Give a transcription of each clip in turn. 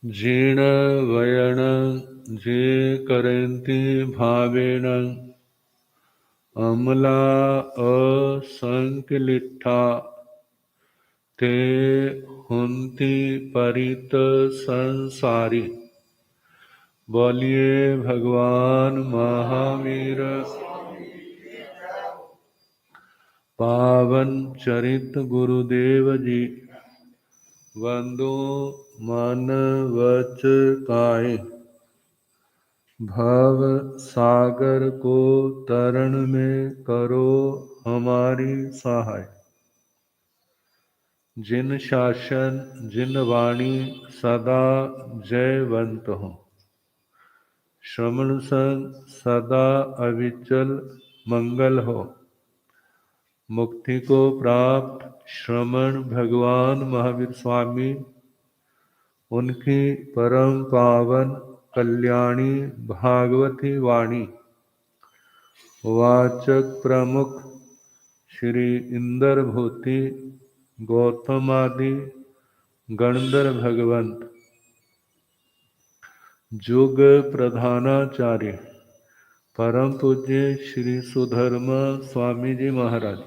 जीर्ण वयन जे करन्ति भावेन अमला असंकलिठा ते हुन्ति परित संसारी। बोलिए भगवान महावीर पावन चरित गुरुदेव जी। वंदो मन वच काए भव सागर को तरण में करो हमारी सहाय। जिन शासन जिन वाणी सदा जयवंत हो, श्रवण संग सदा अविचल मंगल हो। मुक्ति को प्राप्त श्रमण भगवान महावीर स्वामी, उनकी परम पावन कल्याणी भागवती वाणी वाचक प्रमुख श्री इंद्र भूति गौतमादि गणधर भगवंत, जुग प्रधानाचार्य परम पूज्य श्री सुधर्मा स्वामी जी महाराज,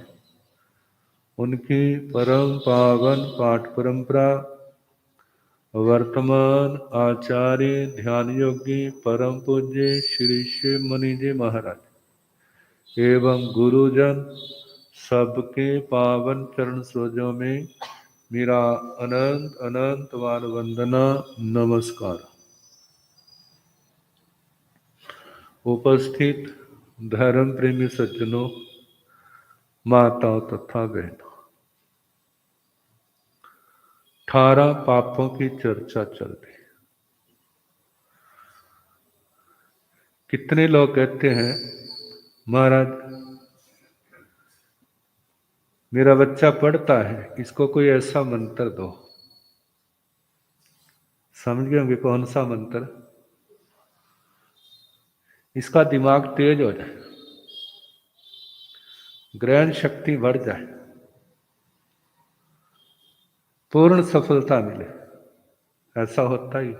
उनकी परम पावन पाठ परंपरा वर्तमान आचार्य ध्यान योगी परम पूज्य श्री शिव मुनि जी महाराज एवं गुरुजन सबके पावन चरण सरोजों में मेरा अनंत अनंत बार वंदना नमस्कार। उपस्थित धर्म प्रेमी सज्जनों, माताओं तथा बहनों, 18 पापों की चर्चा चल रही। कितने लोग कहते हैं महाराज मेरा बच्चा पढ़ता है, इसको कोई ऐसा मंत्र दो। समझ गए होंगे कौन सा मंत्र? इसका दिमाग तेज हो जाए, ग्रहण शक्ति बढ़ जाए, पूर्ण सफलता मिले। ऐसा होता ही।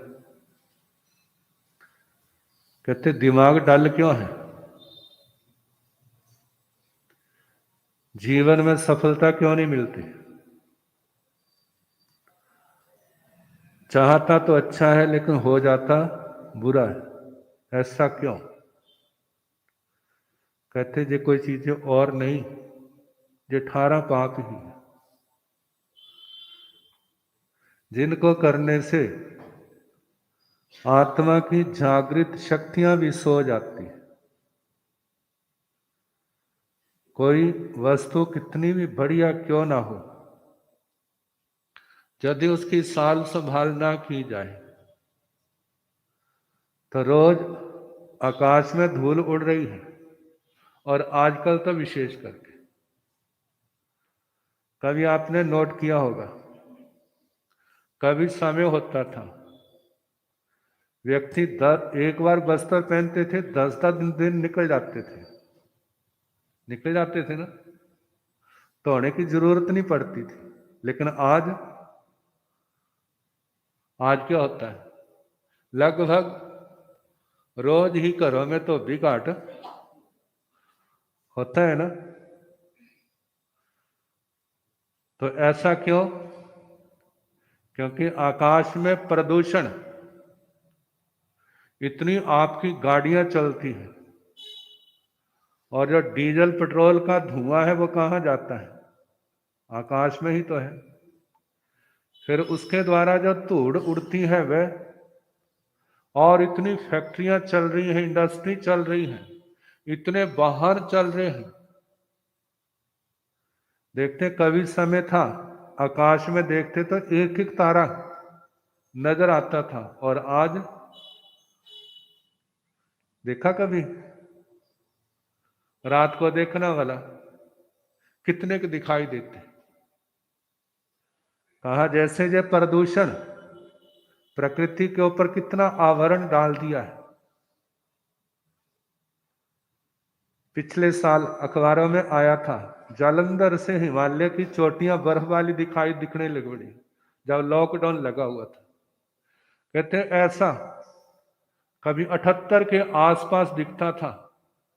कहते दिमाग डल क्यों है? जीवन में सफलता क्यों नहीं मिलती? चाहता तो अच्छा है लेकिन हो जाता बुरा है। ऐसा क्यों? कहते जे कोई चीजें और नहीं, जे 18 पाप ही है, जिनको करने से आत्मा की जागृत शक्तियां भी सो जाती है। कोई वस्तु कितनी भी बढ़िया क्यों ना हो, यदि उसकी साल संभाल ना की जाए तो रोज आकाश में धूल उड़ रही है। और आजकल तो विशेष करके कभी आपने नोट किया होगा, कभी समय होता था व्यक्ति एक बार बस्तर पहनते थे, 10 दिन निकल जाते थे ना, धोने की जरूरत नहीं पड़ती थी। लेकिन आज क्या होता है, लगभग रोज ही घरों में तो भी घाट होता है ना। तो ऐसा क्यों? क्योंकि आकाश में प्रदूषण, इतनी आपकी गाड़ियां चलती हैं और जो डीजल पेट्रोल का धुआं है वो कहाँ जाता है? आकाश में ही तो है। फिर उसके द्वारा जो धूड़ उड़ती है वह, और इतनी फैक्ट्रियां चल रही हैं, इंडस्ट्री चल रही हैं, इतने वाहन चल रहे हैं। देखते कभी समय था आकाश में देखते तो एक एक तारा नजर आता था, और आज देखा कभी? रात को देखना वाला कितने के दिखाई देते। कहा जैसे ये प्रदूषण प्रकृति के ऊपर कितना आवरण डाल दिया है। पिछले साल अखबारों में आया था, जालंधर से हिमालय की चोटियां बर्फ वाली दिखने लग पड़ी जब लॉकडाउन लगा हुआ था। कहते ऐसा कभी 78 के आसपास दिखता था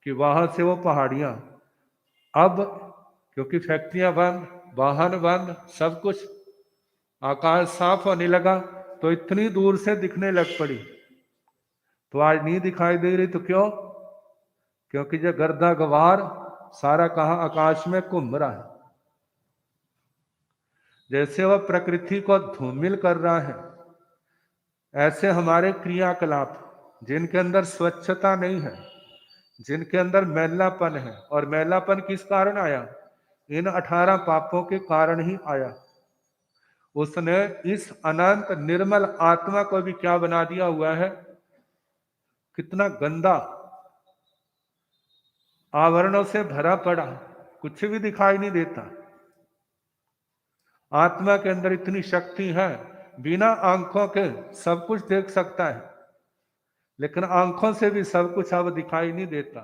कि वहां से वो पहाड़ियां, अब क्योंकि फैक्ट्रियां बंद, वाहन बंद, सब कुछ, आकाश साफ होने लगा, तो इतनी दूर से दिखने लग पड़ी। तो आज नहीं दिखाई दे रही, तो क्यों? क्योंकि जो गर्दा गवार सारा कहां आकाश में घूम रहा है। जैसे वह प्रकृति को धूमिल कर रहा है, ऐसे हमारे क्रियाकलाप जिनके अंदर स्वच्छता नहीं है, जिनके अंदर मैलापन है, और मैलापन किस कारण आया? इन 18 पापों के कारण ही आया। उसने इस अनंत निर्मल आत्मा को भी क्या बना दिया हुआ है? कितना गंदा, आवरणों से भरा पड़ा, कुछ भी दिखाई नहीं देता। आत्मा के अंदर इतनी शक्ति है, बिना आंखों के सब कुछ देख सकता है, लेकिन आंखों से भी सब कुछ अब दिखाई नहीं देता।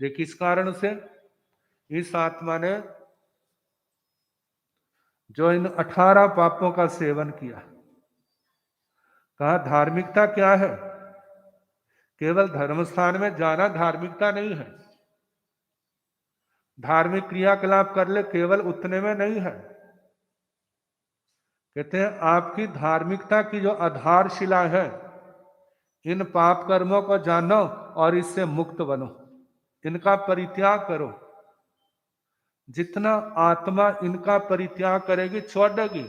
ये किस कारण से? इस आत्मा ने जो इन 18 पापों का सेवन किया। कहा धार्मिकता क्या है? केवल धर्म स्थान में जाना धार्मिकता नहीं है। धार्मिक क्रियाकलाप कर ले, केवल उतने में नहीं है। कहते हैं आपकी धार्मिकता की जो आधारशिला है, इन पाप कर्मों को जानो और इससे मुक्त बनो, इनका परित्याग करो। जितना आत्मा इनका परित्याग करेगी, छोड़ेगी,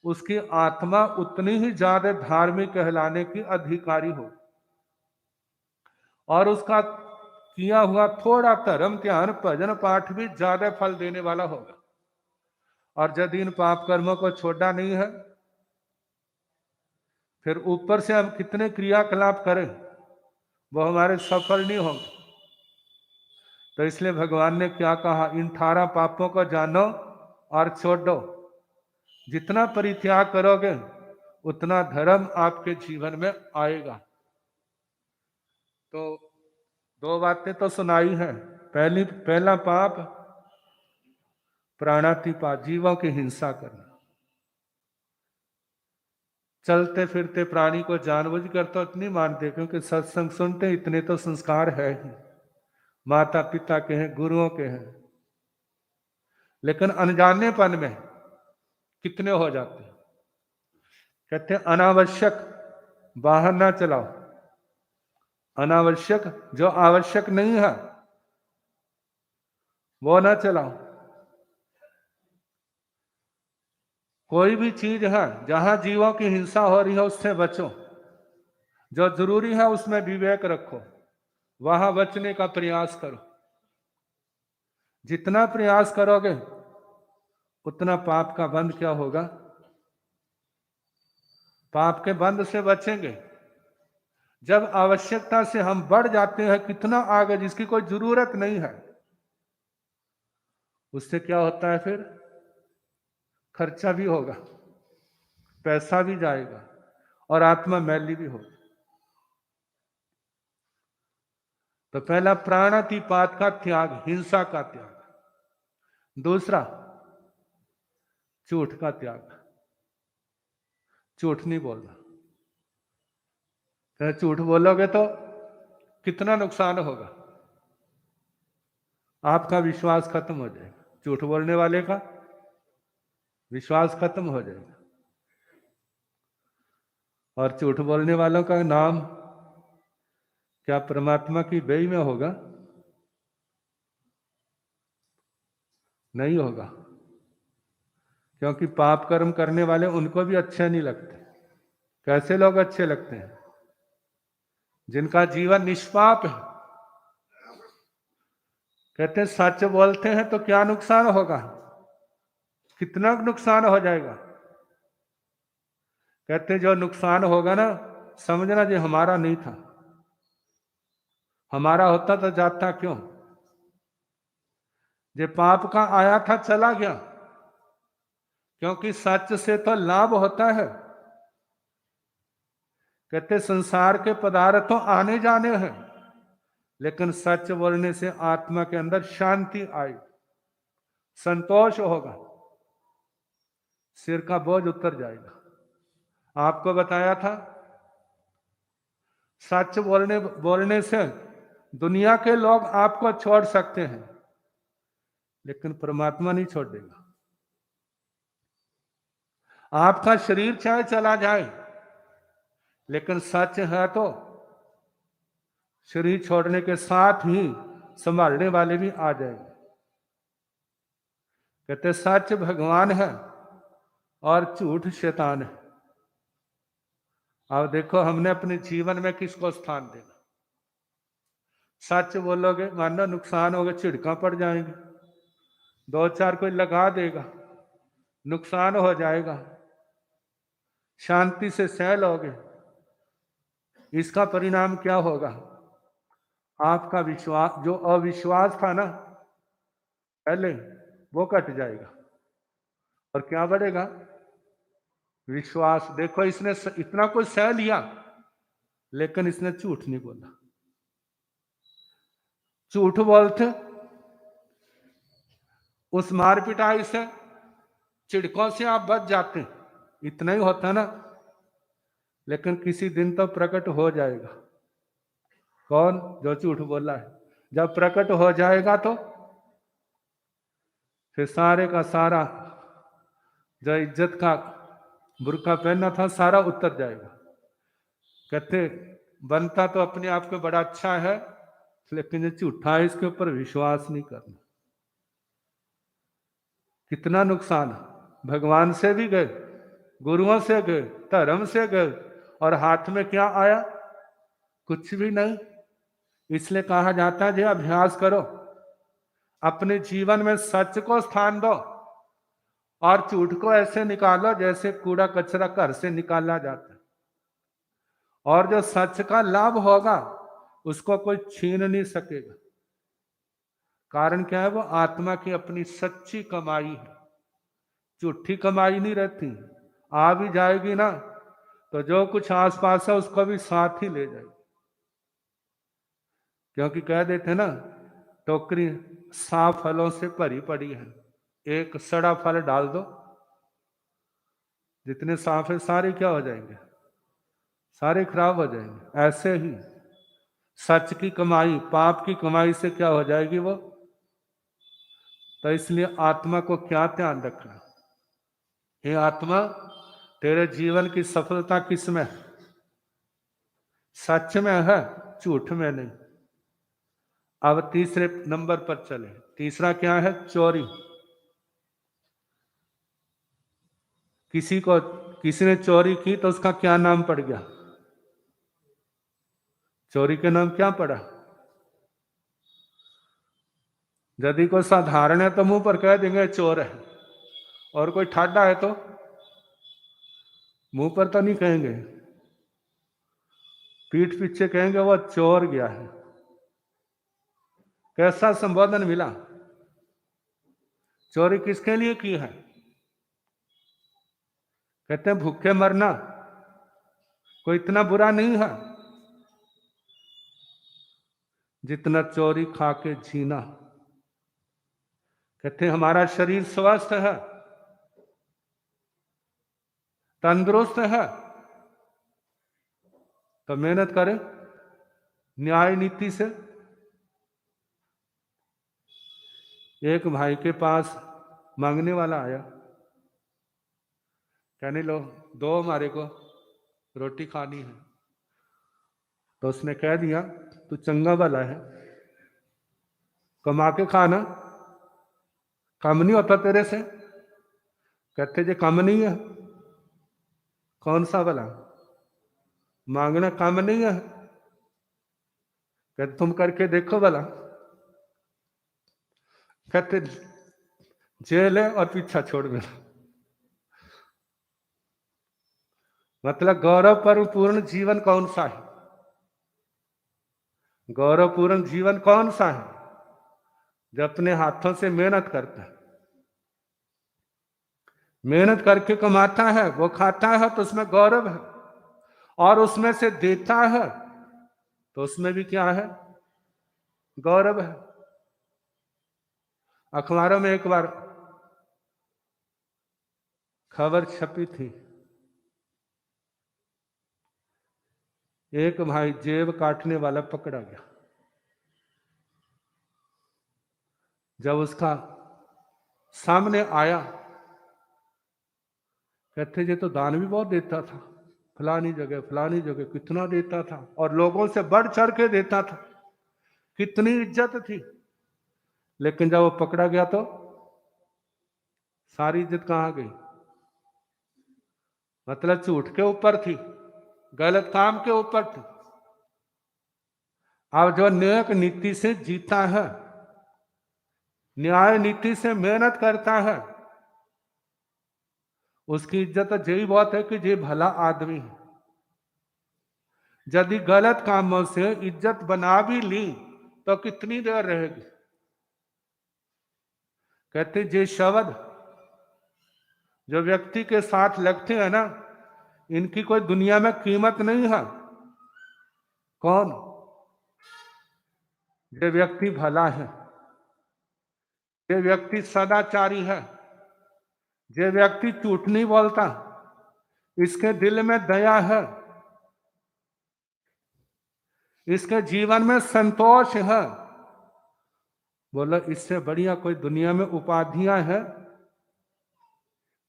उसकी आत्मा उतनी ही ज्यादा धार्मिक कहलाने की अधिकारी हो, और उसका किया हुआ थोड़ा धर्म, ध्यान, भजन पाठ भी ज्यादा फल देने वाला होगा। और यदि इन पाप कर्मों को छोड़ा नहीं है, फिर ऊपर से हम कितने क्रियाकलाप करें, वो हमारे सफल नहीं होंगे। तो इसलिए भगवान ने क्या कहा? इन 18 पापों को जानो और छोड़ो। जितना परित्याग करोगे, उतना धर्म आपके जीवन में आएगा। तो 2 बातें तो सुनाई हैं। पहला पाप प्राणातिपात, जीवों की हिंसा करना। चलते फिरते प्राणी को जानबूझकर तो इतनी मानते, क्योंकि सत्संग सुनते इतने तो संस्कार है ही, माता पिता के हैं, गुरुओं के हैं, लेकिन अनजानेपन में कितने हो जाते हैं। कहते हैं अनावश्यक वाहन ना चलाओ, अनावश्यक, जो आवश्यक नहीं है वो ना चलाओ। कोई भी चीज है जहां जीवों की हिंसा हो रही है, उससे बचो। जो जरूरी है उसमें विवेक रखो, वहां बचने का प्रयास करो। जितना प्रयास करोगे, उतना पाप का बंध क्या होगा? पाप के बंध से बचेंगे। जब आवश्यकता से हम बढ़ जाते हैं कितना आगे, जिसकी कोई जरूरत नहीं है, उससे क्या होता है? फिर खर्चा भी होगा, पैसा भी जाएगा, और आत्मा मैली भी होगी। तो पहला प्राणातिपात का त्याग, हिंसा का त्याग। दूसरा झूठ का त्याग, झूठ नहीं बोलना। तो झूठ बोलोगे तो कितना नुकसान होगा? आपका विश्वास खत्म हो जाएगा, झूठ बोलने वाले का विश्वास खत्म हो जाएगा, और झूठ बोलने वालों का नाम क्या परमात्मा की बेई में होगा? नहीं होगा। क्योंकि पाप कर्म करने वाले उनको भी अच्छे नहीं लगते। कैसे लोग अच्छे लगते हैं? जिनका जीवन निष्पाप है। कहते हैं सच बोलते हैं तो क्या नुकसान होगा? कितना नुकसान हो जाएगा? कहते हैं जो नुकसान होगा ना, समझना जो हमारा नहीं था, हमारा होता तो जाता क्यों? जो पाप का आया था चला गया, क्योंकि सच से तो लाभ होता है। कहते संसार के पदार्थ तो आने जाने हैं, लेकिन सच बोलने से आत्मा के अंदर शांति आई, संतोष होगा, सिर का बोझ उतर जाएगा, आपको बताया था सच बोलने बोलने से दुनिया के लोग आपको छोड़ सकते हैं, लेकिन परमात्मा नहीं छोड़ देगा। आपका शरीर चाहे चला जाए, लेकिन सच है तो शरीर छोड़ने के साथ ही संभालने वाले भी आ जाएंगे। कहते सच भगवान है और झूठ शैतान है। अब देखो हमने अपने जीवन में किसको स्थान देना। सच बोलोगे मानो नुकसान होगा, छिड़का पड़ जाएंगे, दो चार कोई लगा देगा, नुकसान हो जाएगा, शांति से सह लोगे, इसका परिणाम क्या होगा? आपका विश्वास, जो अविश्वास था ना पहले, वो कट जाएगा और क्या बढ़ेगा? विश्वास। देखो इसने इतना कुछ सह लिया, लेकिन इसने झूठ नहीं बोला। झूठ बोलते उस मार पिटाई से, चिड़कों से आप बच जाते, इतना ही होता ना। लेकिन किसी दिन तो प्रकट हो जाएगा कौन जो झूठ बोला है। जब प्रकट हो जाएगा तो फिर सारे का सारा जो इज्जत का बुर्का पहनना था सारा उतर जाएगा। कहते बनता तो अपने आप को बड़ा अच्छा है, लेकिन जो झूठा है इसके ऊपर विश्वास नहीं करना। कितना नुकसान, भगवान से भी गए, गुरुओं से गए, धर्म से गए, और हाथ में क्या आया? कुछ भी नहीं। इसलिए कहा जाता है जो अभ्यास करो, अपने जीवन में सच को स्थान दो और झूठ को ऐसे निकालो जैसे कूड़ा कचरा घर से निकाला जाता है। और जो सच का लाभ होगा उसको कोई छीन नहीं सकेगा। कारण क्या है? वो आत्मा की अपनी सच्ची कमाई है, झूठी कमाई नहीं रहती। आ भी जाएगी ना तो जो कुछ आसपास है उसको भी साथ ही ले जाएगी। क्योंकि कह देते ना, टोकरी 100 फलों से भरी पड़ी है, एक सड़ा फल डाल दो, जितने साफ है सारे क्या हो जाएंगे? सारे खराब हो जाएंगे। ऐसे ही सच की कमाई पाप की कमाई से क्या हो जाएगी वो। तो इसलिए आत्मा को क्या ध्यान रखना? हे आत्मा, तेरे जीवन की सफलता किस में है? सच में है, झूठ में नहीं। अब तीसरे नंबर पर चले। तीसरा क्या है? चोरी। किसी ने चोरी की तो उसका क्या नाम पड़ गया? चोरी के नाम क्या पड़ा? यदि कोई साधारण है तो मुंह पर कह देंगे चोर है, और कोई ठाडा है तो मुंह पर तो नहीं कहेंगे, पीठ पीछे कहेंगे वो चोर गया है। कैसा संबोधन मिला? चोरी किसके लिए की है? कहते हैं भूखे मरना कोई इतना बुरा नहीं है जितना चोरी खा के जीना। कहते हैं हमारा शरीर स्वस्थ है, तंदुरुस्त है, तो मेहनत करें न्याय नीति से। एक भाई के पास मांगने वाला आया, कहने लो दो हमारे को रोटी खानी है। तो उसने कह दिया तू चंगा वाला है, कमा के खाना, काम नहीं होता तेरे से। कहते जे काम नहीं है, कौन सा वाला मांगना काम नहीं है? कहते तुम करके देखो वाला। कहते जेल है और पीछा छोड़ मेरा। मतलब गौरव पूर्ण जीवन कौन सा है? गौरवपूर्ण जीवन कौन सा है? जो अपने हाथों से मेहनत करता है, मेहनत करके कमाता है, वो खाता है तो उसमें गौरव है, और उसमें से देता है तो उसमें भी क्या है? गौरव है। अखबारों में एक बार खबर छपी थी, एक भाई जेब काटने वाला पकड़ा गया। जब उसका सामने आया, कहते ये तो दान भी बहुत देता था, फलानी जगह कितना देता था, और लोगों से बढ़ चढ़ के देता था, कितनी इज्जत थी। लेकिन जब वो पकड़ा गया तो सारी इज्जत कहां गई? मतलब झूठ के ऊपर थी, गलत काम के ऊपर थी। अब जो नेक नीति से जीता है, न्याय नीति से मेहनत करता है, उसकी इज्जत तो यही बात है कि ये भला आदमी है। यदि गलत कामों से इज्जत बना भी ली तो कितनी देर रहेगी? कहते ये शब्द जो व्यक्ति के साथ लगते हैं ना, इनकी कोई दुनिया में कीमत नहीं है। कौन? ये व्यक्ति भला है, ये व्यक्ति सदाचारी है, ये व्यक्ति झूठ नहीं बोलता, इसके दिल में दया है, इसके जीवन में संतोष है। बोलो, इससे बढ़िया कोई दुनिया में उपाधियां हैं?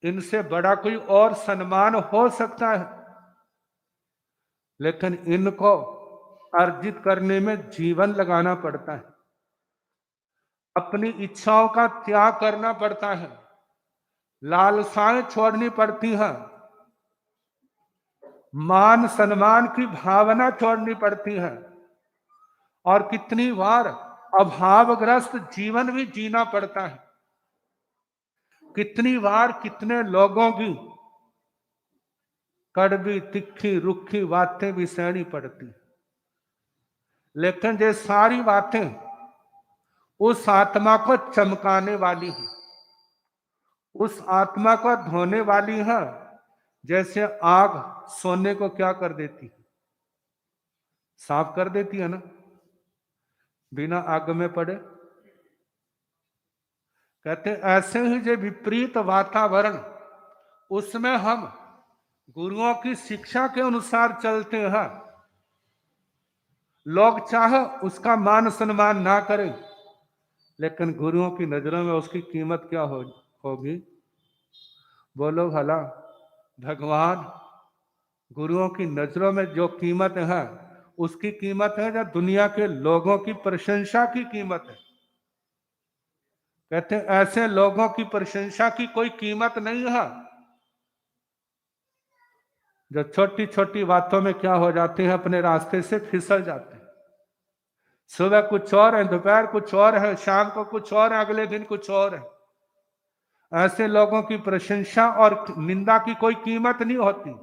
इनसे बड़ा कोई और सम्मान हो सकता है? लेकिन इनको अर्जित करने में जीवन लगाना पड़ता है, अपनी इच्छाओं का त्याग करना पड़ता है, लालसाएं छोड़नी पड़ती हैं, मान सम्मान की भावना छोड़नी पड़ती है, और कितनी बार अभावग्रस्त जीवन भी जीना पड़ता है। कितनी बार कितने लोगों की कड़वी तिखी रुखी बातें भी सहनी पड़ती, लेकिन ये सारी बातें उस आत्मा को चमकाने वाली है, उस आत्मा को धोने वाली है। जैसे आग सोने को क्या कर देती है? साफ कर देती है ना, बिना आग में पड़े। कहते ऐसे ही जो विपरीत वातावरण, उसमें हम गुरुओं की शिक्षा के अनुसार चलते हैं, लोग चाहे उसका मान सम्मान ना करें, लेकिन गुरुओं की नजरों में उसकी कीमत क्या होगी? बोलो भला, भगवान गुरुओं की नजरों में जो कीमत है, उसकी कीमत है जो दुनिया के लोगों की प्रशंसा की कीमत है। कहते ऐसे लोगों की प्रशंसा की कोई कीमत नहीं है, जो छोटी छोटी बातों में क्या हो जाते हैं, अपने रास्ते से फिसल जाते हैं। सुबह कुछ और है, दोपहर कुछ और है, शाम को कुछ और है, अगले दिन कुछ और है। ऐसे लोगों की प्रशंसा और निंदा की कोई कीमत नहीं होती।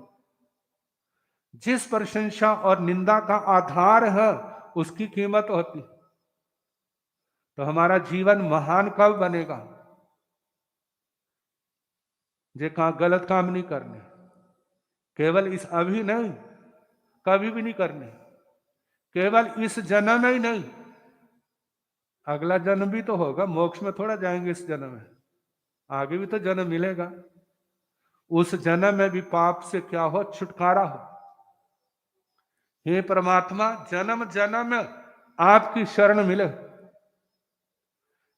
जिस प्रशंसा और निंदा का आधार है, उसकी कीमत होती। तो हमारा जीवन महान कब बनेगा? जे कहा गलत काम नहीं करने, केवल इस अभी नहीं, कभी भी नहीं करने, केवल इस जन्म में ही नहीं, अगला जन्म भी तो होगा, मोक्ष में थोड़ा जाएंगे इस जन्म में, आगे भी तो जन्म मिलेगा। उस जन्म में भी पाप से क्या हो? छुटकारा हो। हे परमात्मा, जन्म जन्म में आपकी शरण मिले,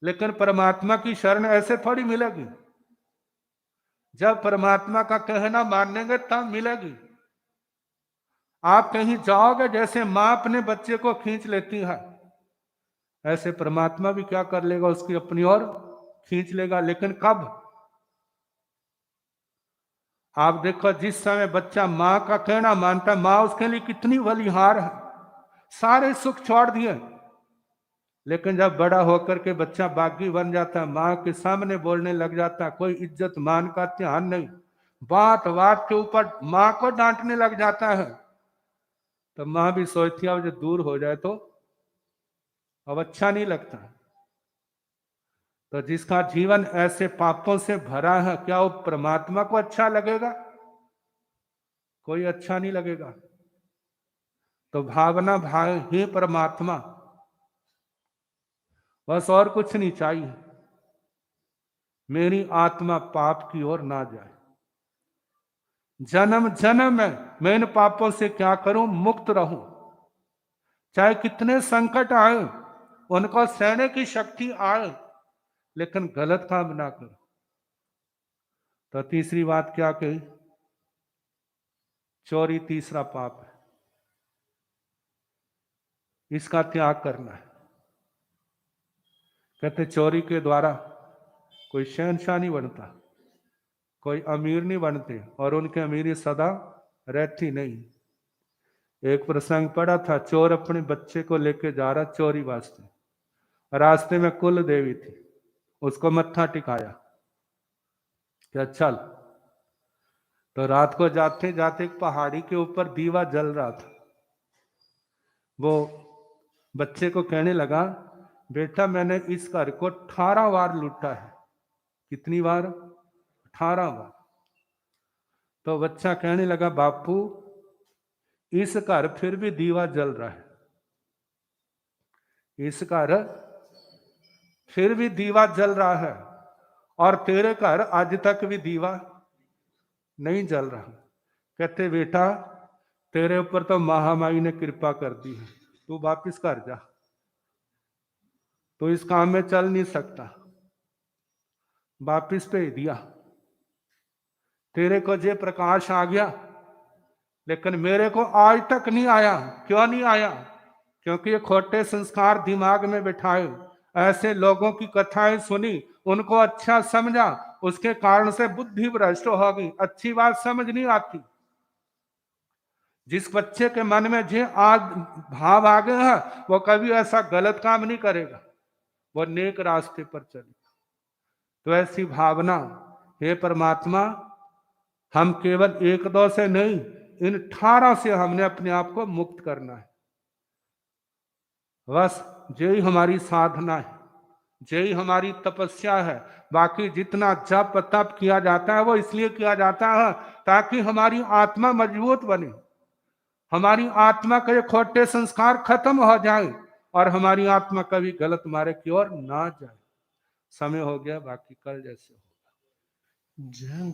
लेकिन परमात्मा की शरण ऐसे थोड़ी मिलेगी। जब परमात्मा का कहना मानेंगे तब मिलेगी। आप कहीं जाओगे, जैसे मां अपने बच्चे को खींच लेती है, ऐसे परमात्मा भी क्या कर लेगा? उसकी अपनी ओर खींच लेगा। लेकिन कब? आप देखो, जिस समय बच्चा मां का कहना मानता है, मां उसके लिए कितनी बलिहार है, सारे सुख छोड़ दिए। लेकिन जब बड़ा होकर के बच्चा बागी बन जाता है, मां के सामने बोलने लग जाता है, कोई इज्जत मान का ध्यान नहीं, बात बात के ऊपर मां को डांटने लग जाता है, तो मां भी सोचती है अब जो दूर हो जाए तो अब अच्छा नहीं लगता। तो जिसका जीवन ऐसे पापों से भरा है, क्या वो परमात्मा को अच्छा लगेगा? कोई अच्छा नहीं लगेगा। तो भावना भाई, हे परमात्मा, बस और कुछ नहीं चाहिए, मेरी आत्मा पाप की ओर ना जाए। जन्म जन्म में मैं इन पापों से क्या करूं, मुक्त रहूं, चाहे कितने संकट आए, उनको सहने की शक्ति आए, लेकिन गलत काम ना करो। तो तीसरी बात क्या कही, चोरी तीसरा पाप है, इसका त्याग करना है। कहते चोरी के द्वारा कोई शहंशाह नहीं बनता, कोई अमीर नहीं बनते, और उनकी अमीरी सदा रहती नहीं। एक प्रसंग पड़ा था, चोर अपने बच्चे को लेके जा रहा चोरी वास्ते, रास्ते में कुल देवी थी, उसको मत्था टिकाया क्या चल। तो रात को जाते जाते एक पहाड़ी के ऊपर दीवा जल रहा था, वो बच्चे को कहने लगा, बेटा मैंने इस घर को 18 बार लूटा है। कितनी बार? 18 बार। तो बच्चा कहने लगा, बापू इस घर फिर भी दीवा जल रहा है, इस घर फिर भी दीवा जल रहा है, और तेरे घर आज तक भी दीवा नहीं जल रहा। कहते बेटा तेरे ऊपर तो महामाई ने कृपा कर दी है, तू वापिस घर जा, तो इस काम में चल नहीं सकता। वापिस भेज दिया, तेरे को जे प्रकाश आ गया, लेकिन मेरे को आज तक नहीं आया। क्यों नहीं आया? क्योंकि ये खोटे संस्कार दिमाग में बिठाए, ऐसे लोगों की कथाएं सुनी, उनको अच्छा समझा, उसके कारण से बुद्धि भ्रष्ट हो गई, अच्छी बात समझ नहीं आती। जिस बच्चे के मन में जे आज भाव आ गया है, वो कभी ऐसा गलत काम नहीं करेगा, वो नेक रास्ते पर चलेगा। तो ऐसी भावना, हे परमात्मा, हम केवल 1-2 से नहीं, इन 18 से हमने अपने आप को मुक्त करना है। बस यही हमारी साधना है, यही हमारी तपस्या है। बाकी जितना जप तप किया जाता है वो इसलिए किया जाता है ताकि हमारी आत्मा मजबूत बने, हमारी आत्मा के खोटे संस्कार खत्म हो जाए, और हमारी आत्मा कभी गलत मार्ग की ओर ना जाए। समय हो गया, बाकी कल जैसे होगा।